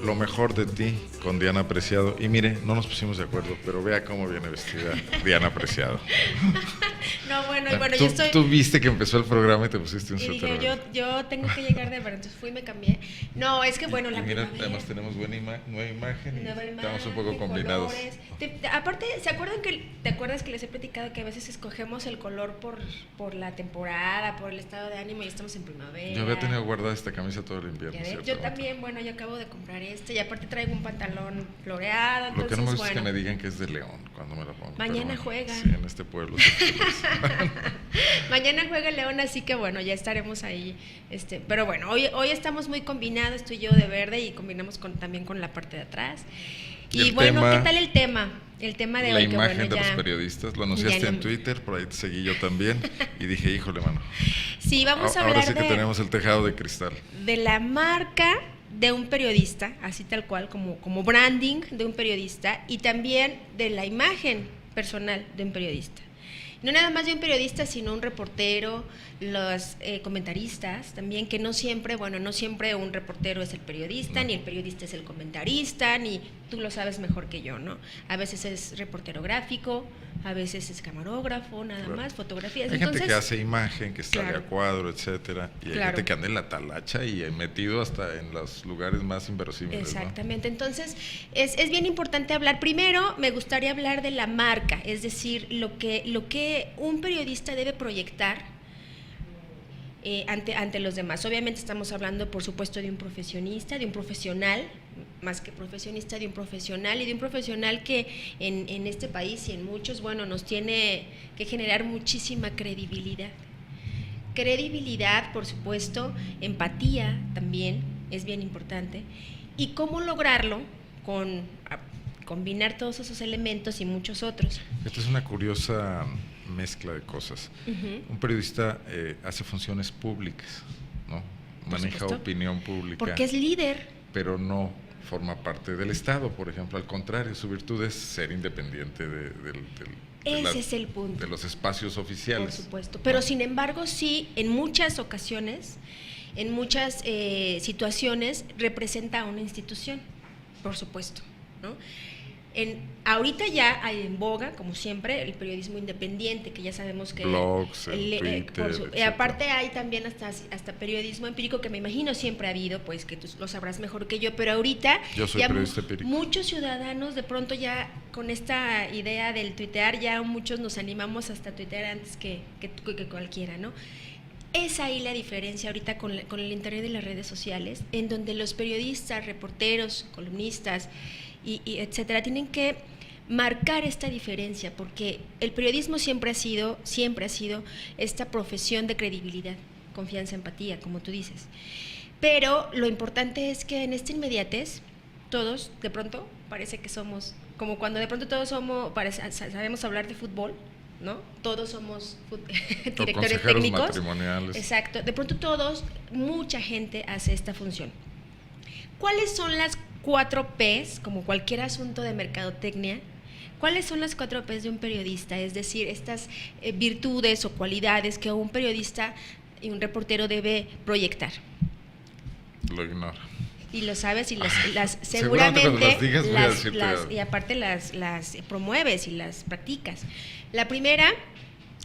Lo mejor de ti con Diana Preciado. Y mire, no nos pusimos de acuerdo, pero vea cómo viene vestida Diana Preciado. No, bueno, Tú, yo estoy... tú viste que empezó el programa y te pusiste un Y suéter. dije, yo tengo que llegar de verdad, entonces fui y me cambié. No, es que bueno, la mira, primavera, además tenemos nueva imagen y nueva estamos un imagen, poco combinados. colores. Aparte, ¿te acuerdas que les he platicado que a veces escogemos el color por la temporada, por el estado de ánimo y estamos en primavera? Yo había tenido guardada esta camisa todo el invierno, ¿cierto? Yo también, bueno, yo acabo de comprar y aparte traigo un pantalón floreado, entonces, Lo que no me gusta bueno, es que me digan que es de León cuando me lo pongo. Mañana juega. Sí, en este pueblo. Mañana juega León, así que bueno, ya estaremos ahí. Pero bueno, hoy estamos muy combinados, tú y yo de verde, y combinamos también con la parte de atrás. Y bueno, ¿qué tal el tema? El tema de la hoy. La imagen bueno, de los periodistas, lo anunciaste en Twitter, por ahí te seguí yo también, y dije, híjole, mano. Sí, vamos a hablar ahora sí que tenemos el tejado de cristal. De la marca de un periodista, así tal cual, como branding de un periodista, y también de la imagen personal de un periodista. No nada más de un periodista, sino un reportero, los comentaristas también, que no siempre un reportero es el periodista, ni el periodista es el comentarista, ni tú lo sabes mejor que yo, ¿no? A veces es reportero gráfico, a veces es camarógrafo, nada más, fotografías. Hay gente que hace imagen, que sale a cuadro, etcétera, y hay gente que anda en la talacha y metido hasta en los lugares más inverosímiles. Exactamente, ¿no? Entonces es bien importante hablar. Primero me gustaría hablar de la marca, es decir, lo que un periodista debe proyectar ante los demás. Obviamente estamos hablando, por supuesto, de un profesionista, de un profesional, más que profesionista, de un profesional, y de un profesional que en este país y en muchos, bueno, nos tiene que generar muchísima credibilidad. Credibilidad, por supuesto, empatía también es bien importante. ¿Y cómo lograrlo? Combinar todos esos elementos y muchos otros. Esta es una curiosa mezcla de cosas. Un periodista hace funciones públicas, ¿no? Maneja opinión pública. Porque es líder. Pero no forma parte del Estado, por ejemplo. Al contrario, su virtud es ser independiente ese es el punto. De los espacios oficiales. Por supuesto. Pero sin embargo, sí, en muchas ocasiones, en muchas situaciones, representa a una institución, por supuesto, ¿no? Ahorita ya hay en boga, como siempre, el periodismo independiente, que ya sabemos que... Blogs, Twitter, y aparte hay también hasta periodismo empírico, que me imagino siempre ha habido, pues que tú lo sabrás mejor que yo, pero ahorita... Yo soy periodista empírico. Muchos ciudadanos de pronto ya con esta idea del tuitear, ya muchos nos animamos hasta tuitear antes que cualquiera, ¿no? Es ahí la diferencia ahorita con el internet y las redes sociales, en donde los periodistas, reporteros, columnistas y etcétera, tienen que marcar esta diferencia, porque el periodismo siempre ha sido esta profesión de credibilidad, confianza, empatía, como tú dices. Pero lo importante es que en esta inmediatez, todos de pronto parece que somos, como cuando de pronto todos sabemos hablar de fútbol, ¿no? Todos somos directores técnicos, matrimoniales. Exacto. De pronto mucha gente hace esta función. ¿Cuáles son las 4 P's, como cualquier asunto de mercadotecnia? ¿Cuáles son las 4 P's de un periodista? Es decir, estas virtudes o cualidades que un periodista y un reportero debe proyectar. Lo ignora. Y lo sabes y las seguramente y aparte las promueves y las practicas. La primera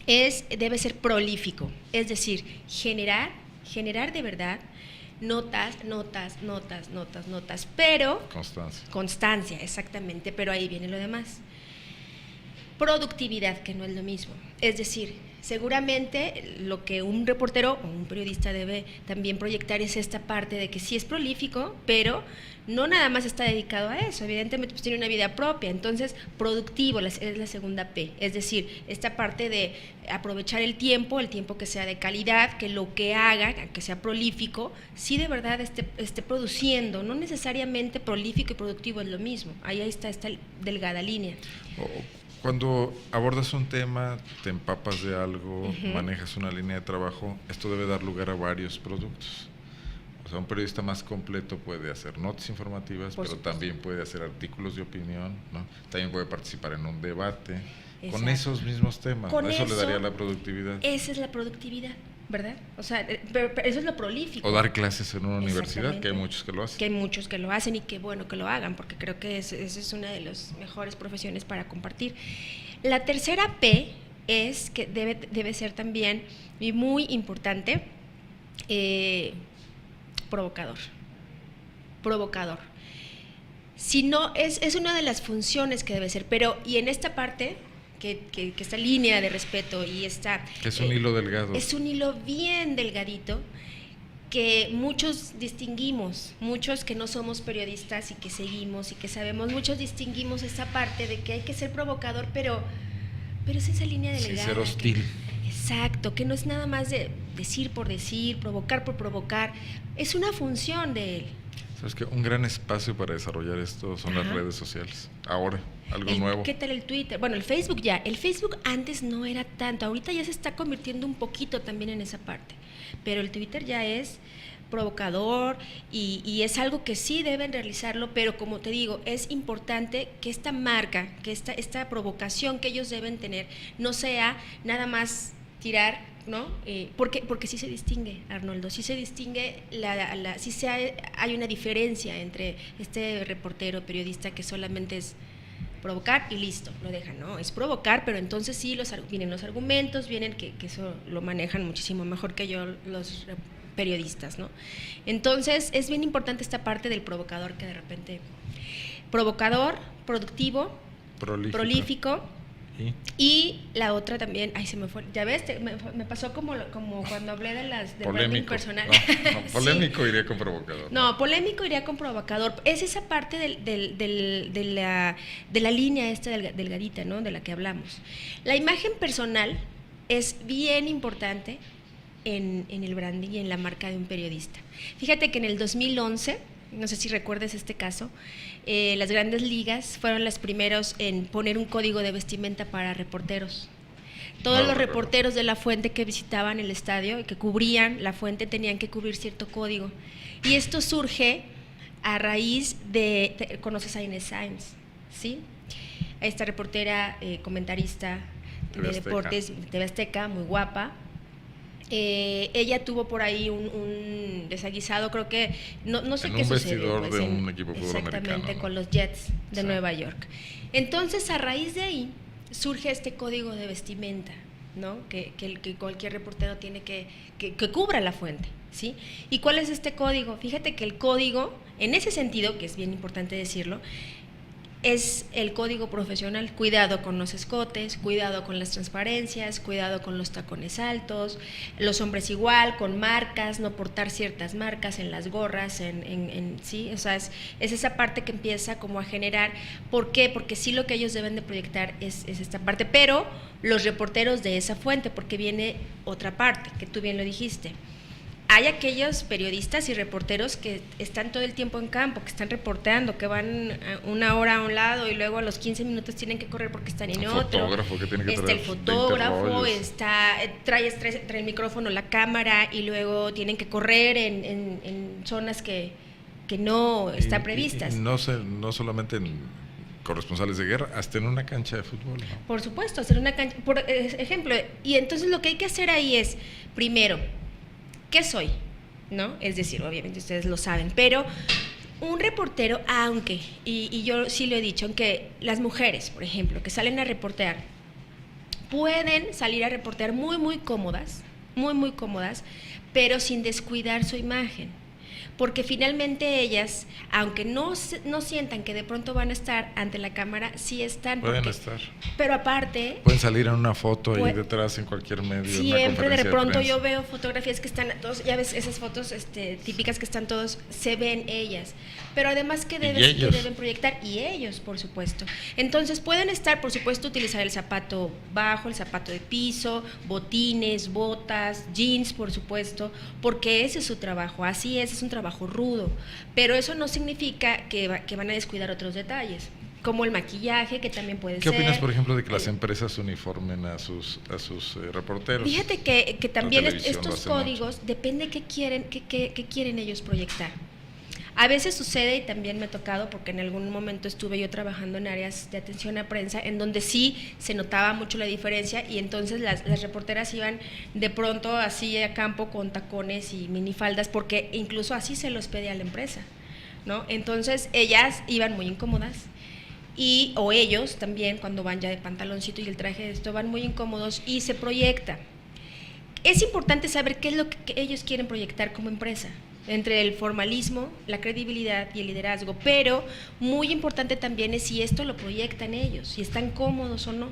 debe ser prolífico, es decir, generar de verdad notas, pero constancia, exactamente, pero ahí viene lo demás. Productividad, que no es lo mismo, es decir, seguramente lo que un reportero o un periodista debe también proyectar es esta parte de que sí es prolífico, pero no nada más está dedicado a eso, evidentemente pues tiene una vida propia, entonces productivo es la segunda P, es decir, esta parte de aprovechar el tiempo que sea de calidad, que lo que haga, que sea prolífico, sí de verdad esté produciendo, no necesariamente prolífico y productivo es lo mismo, ahí está esta delgada línea. Cuando abordas un tema, te empapas de algo, manejas una línea de trabajo, esto debe dar lugar a varios productos. O sea, un periodista más completo puede hacer notas informativas, pero también puede hacer artículos de opinión, ¿no? También puede participar en un debate. Exacto. Con esos mismos temas, eso le daría la productividad. Esa es la productividad. ¿verdad? O sea, pero eso es lo prolífico. O dar clases en una universidad, que hay muchos que lo hacen. Que hay muchos que lo hacen y qué bueno que lo hagan, porque creo que esa es una de las mejores profesiones para compartir. La tercera P es que debe ser también, y muy importante, provocador. Si no, es una de las funciones que debe ser, pero, y en esta parte, que esta línea de respeto y esta... Que es un hilo delgado. Es un hilo bien delgadito, que muchos distinguimos, muchos que no somos periodistas y que seguimos y que sabemos, muchos distinguimos esta parte de que hay que ser provocador, pero es esa línea delgada. Sin ser hostil. Exacto, que no es nada más de decir por decir, provocar por provocar, es una función de él. Sabes que un gran espacio para desarrollar esto son las redes sociales. Ahora, algo nuevo. ¿Qué tal el Twitter? Bueno, el Facebook ya. El Facebook antes no era tanto, ahorita ya se está convirtiendo un poquito también en esa parte. Pero el Twitter ya es provocador y es algo que sí deben realizarlo, pero como te digo, es importante que esta marca, que esta provocación que ellos deben tener no sea nada más tirar, ¿no? Porque sí se distingue, Arnoldo, sí se distingue, hay una diferencia entre este reportero, periodista que solamente es provocar y listo, lo dejan, ¿no? Es provocar, pero entonces sí vienen los argumentos, vienen que eso lo manejan muchísimo mejor que yo los periodistas, ¿no? Entonces es bien importante esta parte del provocador, que de repente provocador, productivo, prolífico. Y la otra también, se me fue, ya ves, me pasó como cuando hablé del branding personal. No, polémico sí. Iría con provocador. No, polémico iría con provocador. Es esa parte de la línea esta delgadita, ¿no? De la que hablamos. La imagen personal es bien importante en el branding y en la marca de un periodista. Fíjate que en el 2011, no sé si recuerdes este caso, las grandes ligas fueron las primeros en poner un código de vestimenta para reporteros. Todos los reporteros de La Fuente que visitaban el estadio y que cubrían La Fuente tenían que cubrir cierto código. Y esto surge a raíz de, ¿conoces a Inés Sáenz? ¿Sí? Esta reportera, comentarista de deportes, TV Azteca, muy guapa. Ella tuvo por ahí un desaguisado, creo que no sé qué sucedió. En un vestidor de un equipo fútbol americano. Exactamente, ¿no? Con los Jets de Nueva York. Entonces, a raíz de ahí surge este código de vestimenta, ¿no? Que cualquier reportero tiene que cubra La Fuente, ¿sí? ¿Y cuál es este código? Fíjate que el código, en ese sentido, que es bien importante decirlo, es el código profesional. Cuidado con los escotes, cuidado con las transparencias, cuidado con los tacones altos, los hombres igual, con marcas, no portar ciertas marcas en las gorras, sí, o sea, es esa parte que empieza como a generar. ¿Por qué? Porque sí, lo que ellos deben de proyectar es esta parte, pero los reporteros de esa fuente, porque viene otra parte, que tú bien lo dijiste. Hay aquellos periodistas y reporteros que están todo el tiempo en campo, que están reporteando, que van una hora a un lado y luego a los 15 minutos tienen que correr porque están en otro. Fotógrafo que tiene que traer el fotógrafo, trae el micrófono, la cámara, y luego tienen que correr en zonas que no están previstas. Y no solamente en corresponsales de guerra, hasta en una cancha de fútbol, ¿no? Por supuesto, hacer una cancha, por ejemplo. Y entonces lo que hay que hacer ahí es, primero, ¿qué soy? ¿No? Es decir, obviamente ustedes lo saben, pero un reportero, aunque, y yo sí lo he dicho, aunque las mujeres, por ejemplo, que salen a reportear, pueden salir a reportear muy, muy cómodas, pero sin descuidar su imagen. Porque finalmente ellas, aunque no sientan que de pronto van a estar ante la cámara, sí están. Pueden estar. Pero aparte... Pueden salir en una foto ahí detrás en cualquier medio. Siempre de pronto yo veo fotografías que están todos, ya ves esas fotos típicas que están todos, se ven ellas. Pero además que deben proyectar, y ellos, por supuesto. Entonces pueden estar, por supuesto, utilizar el zapato bajo, el zapato de piso, botines, botas, jeans, por supuesto, porque ese es su trabajo, así es un trabajo rudo, pero eso no significa que van a descuidar otros detalles, como el maquillaje, que también puede ser. ¿Qué opinas, por ejemplo, de que las empresas uniformen a sus reporteros? Fíjate que también estos códigos, depende qué quieren ellos proyectar. A veces sucede, y también me ha tocado, porque en algún momento estuve yo trabajando en áreas de atención a prensa, en donde sí se notaba mucho la diferencia, y entonces las reporteras iban de pronto así a campo con tacones y minifaldas, porque incluso así se los pedía la empresa, ¿no? Entonces ellas iban muy incómodas, o ellos también, cuando van ya de pantaloncito y el traje de esto, van muy incómodos y se proyecta. Es importante saber qué es lo que ellos quieren proyectar como empresa, entre el formalismo, la credibilidad y el liderazgo, pero muy importante también es si esto lo proyectan ellos, si están cómodos o no,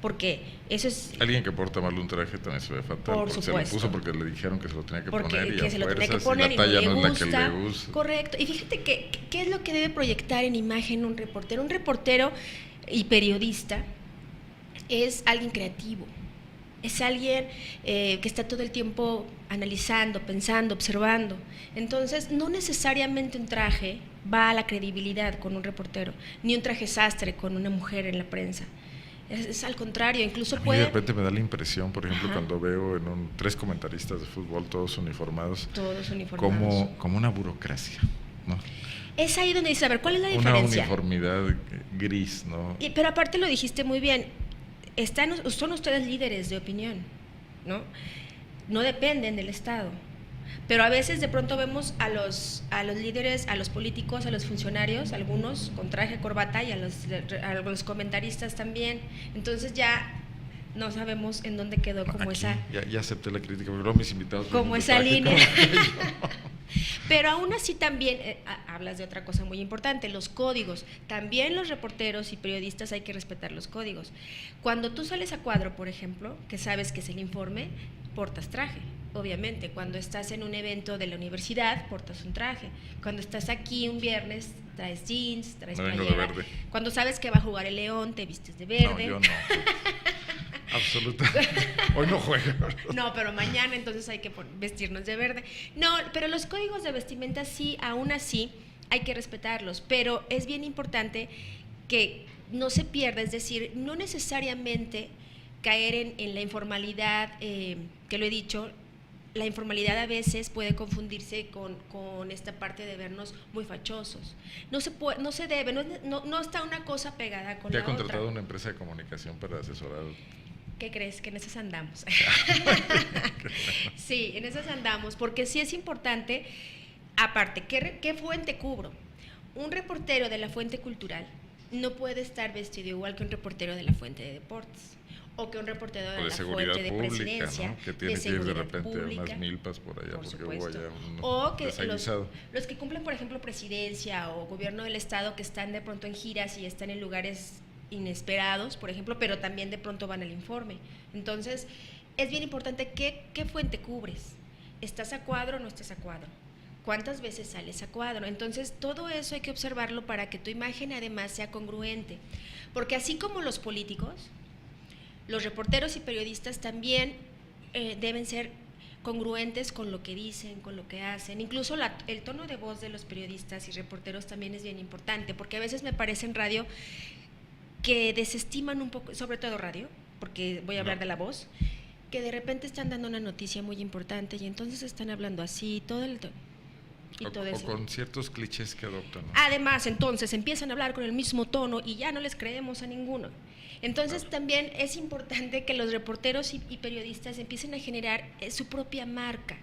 porque eso es... Alguien que porta mal un traje también se ve fatal, por porque supuesto. se lo puso porque le dijeron que se lo tenía que poner, que se lo tenía que fuerzas, poner y la talla y no no es gusta, la que le gusta. Correcto, y fíjate que qué es lo que debe proyectar en imagen un reportero y periodista es alguien creativo. Es alguien que está todo el tiempo analizando, pensando, observando. Entonces, no necesariamente un traje va a la credibilidad con un reportero, ni un traje sastre con una mujer en la prensa. Es al contrario, incluso puede... de repente me da la impresión, por ejemplo, cuando veo en 3 comentaristas de fútbol, todos uniformados, como una burocracia, ¿no? Es ahí donde dice, a ver, ¿cuál es la diferencia? Una uniformidad gris, ¿no? Pero aparte lo dijiste muy bien, son ustedes líderes de opinión, ¿no? No dependen del Estado, pero a veces de pronto vemos a los líderes, a los políticos, a los funcionarios, algunos con traje, corbata, y a los comentaristas también. Entonces ya no sabemos en dónde quedó como aquí, esa... Ya acepté la crítica, porque luego mis invitados... Como esa línea. Pero aún así también hablas de otra cosa muy importante, los códigos. También los reporteros y periodistas hay que respetar los códigos. Cuando tú sales a cuadro, por ejemplo, que sabes que es el informe, portas traje, obviamente. Cuando estás en un evento de la universidad, portas un traje. Cuando estás aquí un viernes, traes jeans, traes playera. Cuando sabes que va a jugar el León, te vistes de verde. No, yo no. Absolutamente. Hoy no juega. No, pero mañana entonces hay que vestirnos de verde. No, pero los códigos de vestimenta sí, aún así hay que respetarlos, pero es bien importante que no se pierda, es decir, no necesariamente caer en la informalidad, que lo he dicho, la informalidad a veces puede confundirse con esta parte de vernos muy fachosos. No se debe, no está una cosa pegada con la otra. ¿Te ha contratado una empresa de comunicación para asesorar? ¿Qué crees? Que en esas andamos. Sí, en esas andamos, porque sí es importante, aparte, ¿qué fuente cubro? Un reportero de la fuente cultural no puede estar vestido igual que un reportero de la fuente de deportes, o que un reportero de la fuente de pública, presidencia, ¿no? Que tiene que ir de repente a unas milpas por allá, por porque supuesto. hubo allá o que los que cumplen, por ejemplo, presidencia o gobierno del estado, que están de pronto en giras y están en lugares inesperados, por ejemplo, pero también de pronto van al informe. Entonces, es bien importante qué fuente cubres. ¿Estás a cuadro o no estás a cuadro? ¿Cuántas veces sales a cuadro? Entonces, todo eso hay que observarlo para que tu imagen además sea congruente. Porque así como los políticos, los reporteros y periodistas también deben ser congruentes con lo que dicen, con lo que hacen. Incluso el tono de voz de los periodistas y reporteros también es bien importante, porque a veces me parece en radio que desestiman un poco, sobre todo radio, porque voy a hablar de la voz, que de repente están dando una noticia muy importante y entonces están hablando así, todo eso. O con ciertos clichés que adoptan, ¿no? Además, entonces empiezan a hablar con el mismo tono y ya no les creemos a ninguno. Entonces, también es importante que los reporteros y periodistas empiecen a generar su propia marca,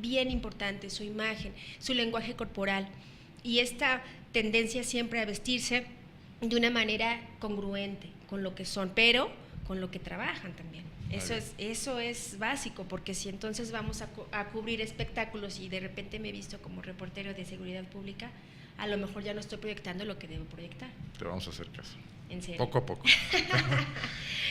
bien importante, su imagen, su lenguaje corporal, y esta tendencia siempre a vestirse de una manera congruente con lo que son, pero con lo que trabajan también. Eso es básico, porque si entonces vamos a cubrir espectáculos y de repente me he visto como reportero de seguridad pública, a lo mejor ya no estoy proyectando lo que debo proyectar. Te vamos a hacer caso. ¿En serio? Poco a poco.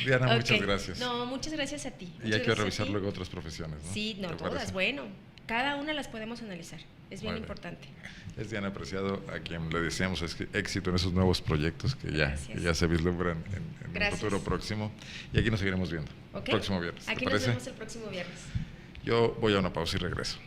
Diana, muchas gracias. No, muchas gracias a ti. Y hay que revisar luego otras profesiones, ¿no? Sí, no todas, parece? Bueno, cada una las podemos analizar, es bien importante. Es Diana Preciado, a quien le deseamos éxito en esos nuevos proyectos que ya se vislumbran en un futuro próximo. Y aquí nos seguiremos viendo, próximo viernes. Aquí nos vemos el próximo viernes. Yo voy a una pausa y regreso.